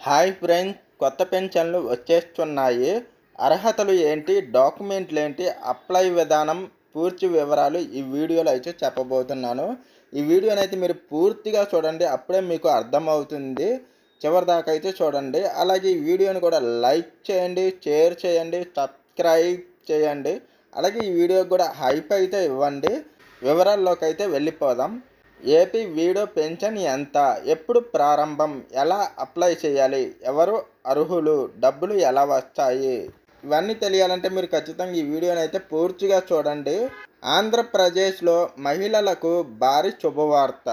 Hi friends, కొత్త పెన్షన్లు వచ్చేస్తున్నాయి. అర్హతలు ఏంటి, డాక్యుమెంట్లు ఏంటి, అప్లై విధానం, పూర్తి వివరాలు ఈ వీడియోలో అయితే చెప్పబోతున్నాను. ఈ వీడియోని అయితే మీరు పూర్తిగా చూడండి, అప్పుడే మీకు అర్థమవుతుంది. చివరిదాకా అయితే చూడండి. అలాగే ఈ వీడియోని కూడా లైక్ చేయండి, షేర్ చేయండి, సబ్స్క్రైబ్ చేయండి. అలాగే ఈ వీడియోకి కూడా హైప్ అయితే ఇవ్వండి. వివరాల్లోకి అయితే వెళ్ళిపోదాం. ఏపీ వీడో పెన్షన్ ఎంత, ఎప్పుడు ప్రారంభం, ఎలా అప్లై చేయాలి, ఎవరు అర్హులు, డబ్బులు ఎలా వస్తాయి, ఇవన్నీ తెలియాలంటే మీరు ఖచ్చితంగా ఈ వీడియోని అయితే పూర్తిగా చూడండి. ఆంధ్రప్రదేశ్లో మహిళలకు భారీ శుభవార్త.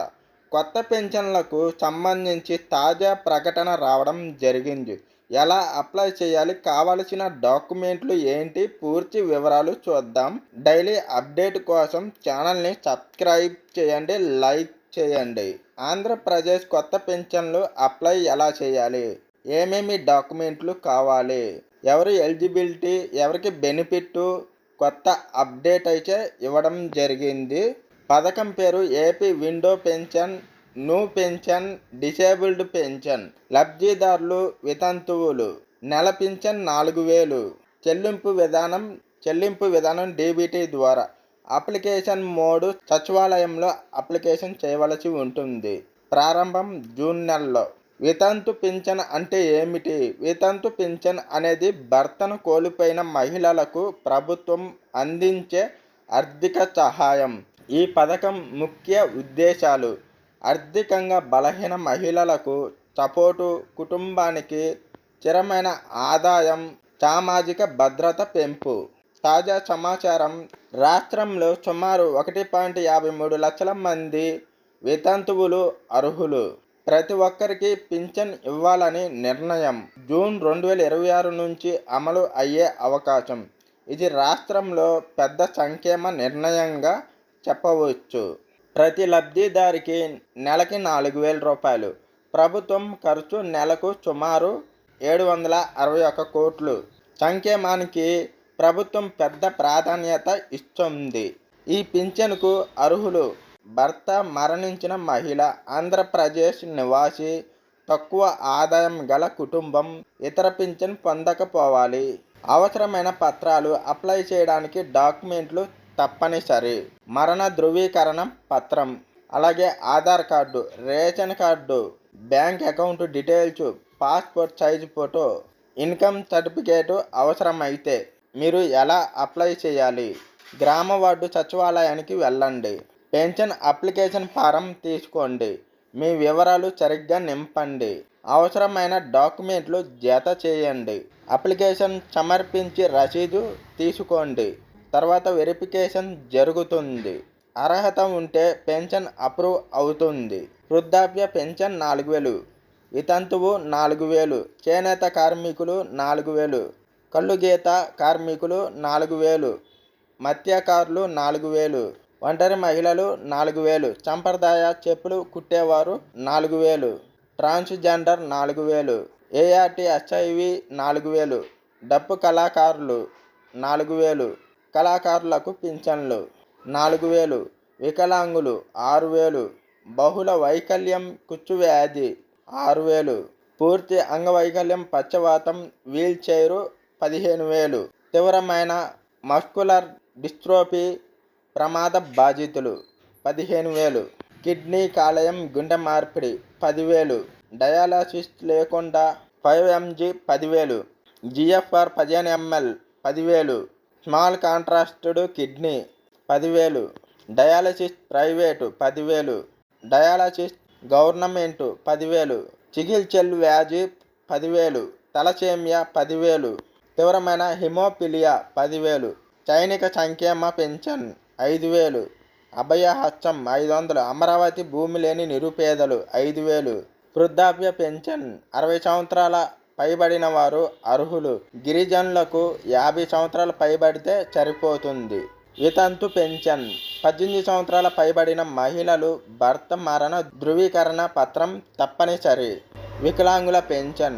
కొత్త పెన్షన్లకు సంబంధించి తాజా ప్రకటన రావడం జరిగింది. ఎలా అప్లై చేయాలి, కావలసిన డాక్యుమెంట్లు ఏంటి, పూర్తి వివరాలు చూద్దాం. డైలీ అప్డేట్ కోసం ఛానల్ని సబ్స్క్రైబ్ చేయండి, లైక్ చేయండి. ఆంధ్రప్రదేశ్ కొత్త పెన్షన్లు అప్లై ఎలా చేయాలి, ఏమేమి డాక్యుమెంట్లు కావాలి, ఎవరు ఎలిజిబిలిటీ, ఎవరికి బెనిఫిట్, కొత్త అప్డేట్ అయితే ఇవ్వడం జరిగింది. పథకం పేరు AP window pension, new pension, disabled pension. లబ్ధిదారులు వితంతువులు. నెల పింఛన్ 4000. చెల్లింపు విధానం డీబీటీ ద్వారా. అప్లికేషన్ మోడ్ సచివాలయంలో అప్లికేషన్ చేయవలసి ఉంటుంది. ప్రారంభం జూన్ నెలలో. వితంతు పింఛన్ అంటే ఏమిటి? వితంతు పింఛన్ అనేది భర్తను కోల్పోయిన మహిళలకు ప్రభుత్వం అందించే ఆర్థిక సహాయం. ఈ పథకం ముఖ్య ఉద్దేశాలు: ఆర్థికంగా బలహీన మహిళలకు సపోర్టు, కుటుంబానికి స్థిరమైన ఆదాయం, సామాజిక భద్రత పెంపు. తాజా సమాచారం: రాష్ట్రంలో సుమారు 1.53 లక్షల మంది వితంతువులు అర్హులు. ప్రతి ఒక్కరికి పింఛన్ ఇవ్వాలని నిర్ణయం జూన్ 2026 నుంచి అమలు అయ్యే అవకాశం. ఇది రాష్ట్రంలో పెద్ద సంక్షేమ నిర్ణయంగా చెప్పవచ్చు. ప్రతి లబ్ధిదారికి నెలకి 4000 రూపాయలు. ప్రభుత్వం ఖర్చు నెలకు సుమారు 761 కోట్లు. సంక్షేమానికి ప్రభుత్వం పెద్ద ప్రాధాన్యత ఇస్తుంది. ఈ పింఛన్కు అర్హులు: భర్త మరణించిన మహిళ, ఆంధ్రప్రదేశ్ నివాసి, తక్కువ ఆదాయం గల కుటుంబం, ఇతర పింఛన్ పొందకపోవాలి. అవసరమైన పత్రాలు: అప్లై చేయడానికి డాక్యుమెంట్లు తప్పనిసరి. మరణ ధృవీకరణ పత్రం, అలాగే Aadhaar card, ration card, bank account details, passport size photo, income certificate అవసరమైతే. మీరు ఎలా అప్లై చేయాలి? గ్రామ వార్డు సచివాలయానికి వెళ్ళండి. పెన్షన్ అప్లికేషన్ ఫారం తీసుకోండి. మీ వివరాలు సరిగ్గా నింపండి. అవసరమైన డాక్యుమెంట్లు జత చేయండి. అప్లికేషన్ సమర్పించి రసీదు తీసుకోండి. తర్వాత వెరిఫికేషన్ జరుగుతుంది. అర్హత ఉంటే పెన్షన్ అప్రూవ్ అవుతుంది. వృద్ధాప్య పెన్షన్ 4000, వితంతువు 4000, చేనేత కార్మికులు 4000, కల్లుగీత కార్మికులు 4000, మత్స్యకారులు 4000, ఒంటరి మహిళలు 4000, సంప్రదాయ చెప్పులు కుట్టేవారు 4000, ట్రాన్స్జెండర్ 4000, ఏఆర్టీ ఎస్ఐవి 4000, డప్పు కళాకారులు 4000, కళాకారులకు పింఛన్లు 4000, వికలాంగులు 6000, బహుళ వైకల్యం కుచ్చువ్యాధి 6000, పూర్తి అంగవైకల్యం పక్షవాతం వీల్ చైరు 15000, తీవ్రమైన మస్కులర్ డిస్ట్రోఫీ ప్రమాద బాధితులు 15000, కిడ్నీ కాలేయం గుండె మార్పిడి 10000, డయాలసిస్ లేకుండా 5mg 10000, GFR 15 ml 10000, small contrasted kidney 10000, dialysis private 10000, dialysis government 10000, చికిల్చెల్ వ్యాధి 10000, తలసేమియా 10000, తీవ్రమైన హిమోఫిలియా 10000, సైనిక సంక్షేమ పెన్షన్ 5000, అభయహస్తం 500, అమరావతి భూమి లేని నిరుపేదలు 5000, వృద్ధాప్య పెన్షన్ 60 సంవత్సరాల పైబడిన వారు అర్హులు. గిరిజనులకు 50 సంవత్సరాల పైబడితే సరిపోతుంది. వితంతు పెన్షన్ 18 సంవత్సరాల పైబడిన మహిళలు, భర్త మరణ ధృవీకరణ పత్రం తప్పనిసరి. వికలాంగుల పెన్షన్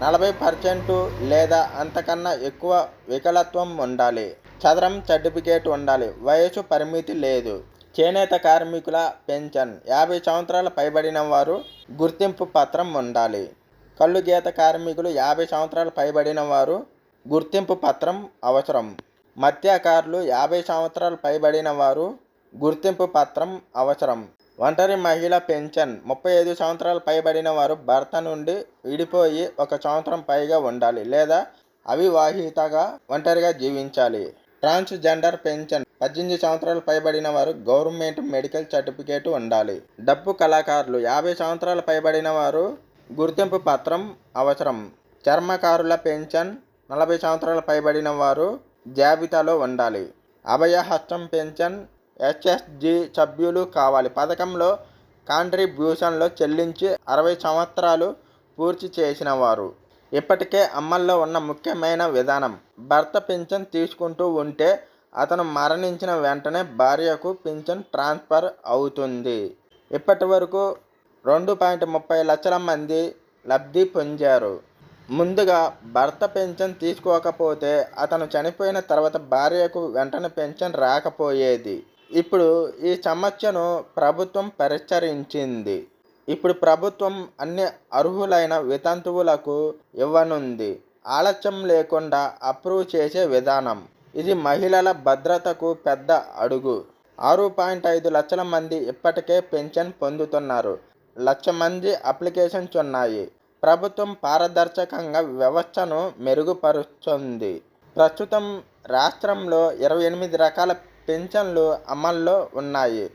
40% లేదా అంతకన్నా ఎక్కువ వికలత్వం ఉండాలి. చదరం సర్టిఫికేట్ ఉండాలి. వయసు పరిమితి లేదు. చేనేత కార్మికుల పెన్షన్ 50 సంవత్సరాల పైబడిన వారు గుర్తింపు పత్రం ఉండాలి. కళ్ళు గీత కార్మికులు 50 సంవత్సరాలు పైబడిన వారు గుర్తింపు పత్రం అవసరం. మత్స్యకారులు 50 సంవత్సరాలు పైబడిన వారు గుర్తింపు పత్రం అవసరం. ఒంటరి మహిళ పెన్షన్ 35 సంవత్సరాలు పైబడిన వారు భర్త నుండి విడిపోయి 1 సంవత్సరం పైగా ఉండాలి లేదా అవివాహితగా ఒంటరిగా జీవించాలి. ట్రాన్స్జెండర్ పెన్షన్ 18 సంవత్సరాలు పైబడిన వారు గవర్నమెంట్ మెడికల్ సర్టిఫికేట్ ఉండాలి. డప్పు కళాకారులు 50 సంవత్సరాలు పైబడిన వారు గుర్తింపు పత్రం అవసరం. చర్మకారుల పెన్షన్ 40 సంవత్సరాలు పైబడిన వారు జాబితాలో ఉండాలి. అభయహస్తం పెన్షన్ ఎస్ఎస్జి సభ్యులు కావాలి. పథకంలో కాంట్రిబ్యూషన్లు చెల్లించి 60 సంవత్సరాలు పూర్తి చేసిన వారు. ఇప్పటికే అమల్లో ఉన్న ముఖ్యమైన విధానం, భర్త పింఛన్ తీసుకుంటూ ఉంటే అతను మరణించిన వెంటనే భార్యకు పింఛన్ ట్రాన్స్ఫర్ అవుతుంది. ఇప్పటి వరకు 2.30 లక్షల మంది లబ్ధి పొందారు. ముందుగా భర్త పెన్షన్ తీసుకోకపోతే అతను చనిపోయిన తర్వాత భార్యకు వెంటనే పెన్షన్ రాకపోయేది. ఇప్పుడు ఈ సమస్యను ప్రభుత్వం పరిష్కరించింది. ఇప్పుడు ప్రభుత్వం అన్ని అర్హులైన వితంతువులకు ఇవ్వనుంది. ఆలస్యం లేకుండా అప్రూవ్ చేసే విధానం. ఇది మహిళల భద్రతకు పెద్ద అడుగు. 6.5 లక్షల మంది ఇప్పటికే పెన్షన్ పొందుతున్నారు. 1,00,000 మంది అప్లికేషన్స్ ఉన్నాయి. ప్రభుత్వం పారదర్శకంగా వ్యవస్థను మెరుగుపరుస్తుంది. ప్రస్తుతం రాష్ట్రంలో 28 రకాల పెన్షన్లు అమల్లో ఉన్నాయి.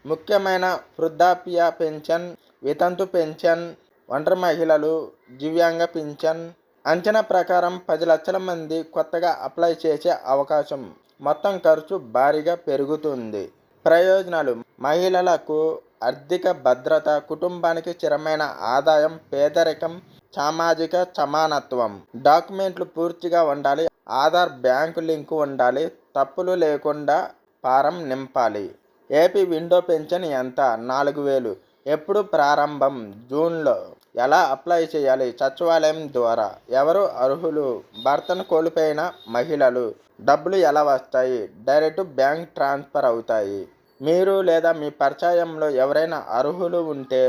ముఖ్యమైన వృద్ధాప్య పెన్షన్, వితంతు పెన్షన్, ఒంటరి మహిళలు, దివ్యాంగ పెన్షన్. అంచనా ప్రకారం 10 లక్షల మంది కొత్తగా అప్లై చేసే అవకాశం. మొత్తం ఖర్చు భారీగా పెరుగుతుంది. ప్రయోజనాలు: మహిళలకు ఆర్థిక భద్రత, కుటుంబానికి స్థిరమైన ఆదాయం, పేదరికం, సామాజిక సమానత్వం. డాక్యుమెంట్లు పూర్తిగా ఉండాలి. ఆధార్, బ్యాంకు లింకు ఉండాలి. తప్పులు లేకుండా ఫారం నింపాలి. ఏపీ విండో పెన్షన్ ఎంత? 4,000. ఎప్పుడు ప్రారంభం? జూన్లో. ఎలా అప్లై చేయాలి? సచివాలయం ద్వారా. ఎవరు అర్హులు? భర్తను కోల్పోయిన మహిళలు. డబ్బులు ఎలా వస్తాయి? డైరెక్ట్ బ్యాంక్ ట్రాన్స్ఫర్ అవుతాయి. మీరు లేదా మీ పరిచయంలో ఎవరైనా అర్హులు ఉంటే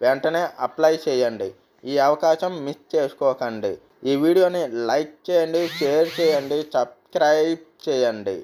వెంటనే అప్లై చేయండి. ఈ అవకాశం మిస్ చేసుకోకండి. ఈ వీడియోని లైక్ చేయండి, షేర్ చేయండి, సబ్స్క్రైబ్ చేయండి.